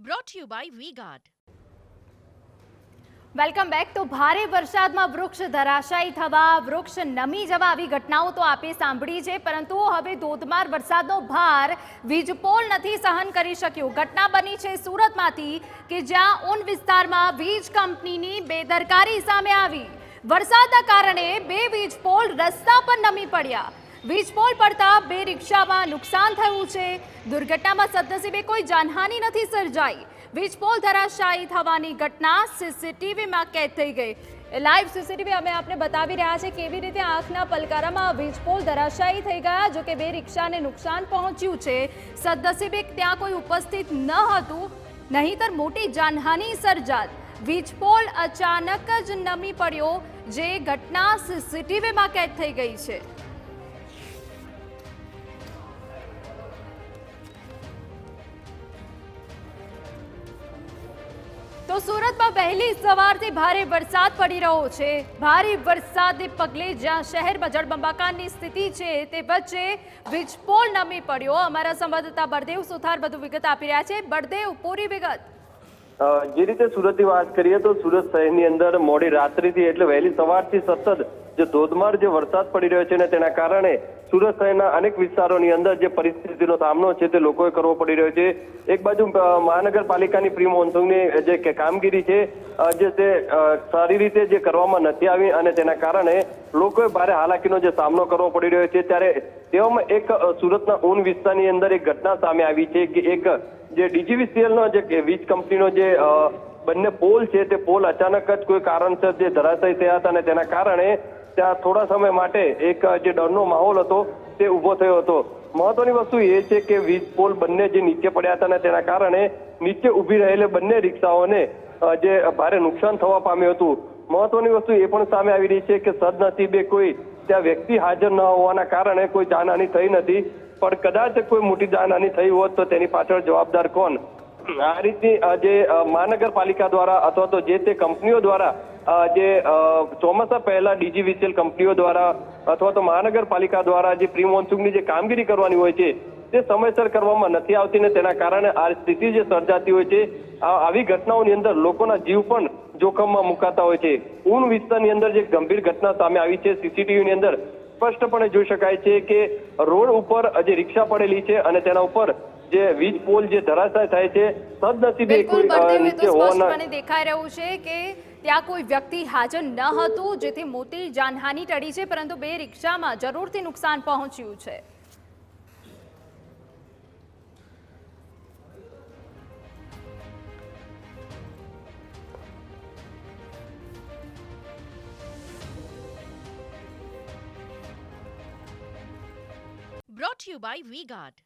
brought to you by V-Guard. Welcome back. તો ભારે વરસાદમાં વૃક્ષ ધરાશાયી થવા, વૃક્ષ નમી જવા આવી ઘટનાઓ તો આપે સાંભળી છે, પરંતુ હવે ધોધમાર વરસાદનો ભાર વીજપોલ નથી સહન કરી શક્યો। ઘટના બની છે સુરતમાંથી કે જ્યાં ઊન વિસ્તારમાં વીજ કંપનીની બેદરકારી સામે આવી। વરસાદના કારણે બે વીજપોલ રસ્તા પર નમી પડ્યા। વીજપોલ પડતા બે રિક્ષામાં નુકસાન થયું છે। દુર્ઘટનામાં સદનસીબે કોઈ જાનહાનિ નથી સર્જાઈ। વીજપોલ ધરાશાયી થવાની ઘટના સીસીટીવીમાં કેદ થઈ ગઈ। લાઈવ સીસીટીવી અમે આપને બતાવી રહ્યા છે કેવી રીતે આંખના પલકારામાં વીજપોલ ધરાશાયી થઈ ગયા। જો કે બે રિક્ષાને નુકસાન પહોંચ્યું છે। સદનસીબે ત્યાં કોઈ ઉપસ્થિત ન હતું, નહીંતર મોટી જાનહાનિ સર્જાત। વીજપોલ અચાનક જ નમી પડ્યો, જે ઘટના સીસીટીવીમાં કેદ થઈ ગઈ છે। તો સુરતમાં વહેલી સવારથી ભારે વરસાદ પડી રહ્યો છે। ભારે વરસાદને પગલે જ્યાં શહેરમાં જળબંબાકારની સ્થિતિ છે, તે વચ્ચે વીજપોલ નમી પડ્યો। અમારા સંવાદદાતા બળદેવ સુથાર વધુ વિગત આપી રહ્યા છે। બળદેવ, પૂરી વિગત। જે રીતે સુરતની વાત કરીએ તો સુરત શહેરની અંદર મોડી રાત્રિથી એટલે વહેલી સવારથી સતત જે ધોધમાર જે વરસાદ પડી રહ્યો છે ને તેના કારણે સુરત શહેરના અનેક વિસ્તારોની અંદર જે પરિસ્થિતિનો સામનો છે તે લોકોએ કરવો પડી રહ્યો છે। એક બાજુ મહાનગરપાલિકાની પ્રી મોન્સૂનની જે કામગીરી છે જે તે સારી રીતે જે કરવામાં નથી આવી અને તેના કારણે લોકોએ ભારે હાલાકીનો જે સામનો કરવો પડી રહ્યો છે। ત્યારે તેવામાં એક સુરતના ઊન વિસ્તારની અંદર એક ઘટના સામે આવી છે કે એક જે ડીજીવીસીએલનો જે વીજ કંપનીનો જે બંને પોલ છે તે પોલ અચાનક જ કોઈ કારણસર જે ધરાશાયી થયા હતા અને તેના કારણે ત્યાં થોડા સમય માટે એક જે ડરનો માહોલ હતો તે ઊભો થયો હતો। મહત્વની વસ્તુ એ છે કે વીજ પોલ બંને જે નીચે પડ્યા હતા અને તેના કારણે નીચે ઊભી રહેલી બંને રિક્ષાઓને જે ભારે નુકસાન થવા પામ્યું હતું। મહત્વની વસ્તુ એ પણ સામે આવી રહી છે કે સદનસીબે કોઈ ત્યાં વ્યક્તિ હાજર ન હોવાના કારણે કોઈ જાનહાનિ થઈ નથી, પણ કદાચ કોઈ મોટી જાનહાનિ થઈ હોત તો તેની પાછળ જવાબદાર કોણ? આ રીતની જે મહાનગરપાલિકા દ્વારા અથવા તો જે તે કંપનીઓ દ્વારા જે ચોમાસા પહેલા ડીજીવીસીએલ કંપનીઓ દ્વારા અથવા તો મહાનગરપાલિકા દ્વારા જે પ્રી મોન્સૂનની જે કામગીરી કરવાની હોય છે તે સમયસર કરવામાં નથી આવતી ને તેના કારણે આ સ્થિતિ જે સર્જાતી હોય છે, આવી ઘટનાઓની અંદર લોકોના જીવ પણ જોખમમાં મુકાતા હોય છે। ઊન વિસ્તારની અંદર જે ગંભીર ઘટના સામે આવી છે, સીસીટીવીની અંદર સ્પષ્ટપણે જોઈ શકાય છે કે રોડ ઉપર જે રિક્ષા પડેલી છે અને તેના ઉપર જે વીજ પોલ જે ધરાશાય થાય છે, સદનસીબે કોઈ નીચે હોવાના દેખાઈ રહ્યું છે કે ત્યાં કોઈ વ્યક્તિ હાજર ન હતું, જેથી મોટી જાનહાનિ ટળી છે, પરંતુ બે રિક્ષામાં જરૂરથી નુકસાન પહોંચ્યું છે। Brought to you by V-Guard.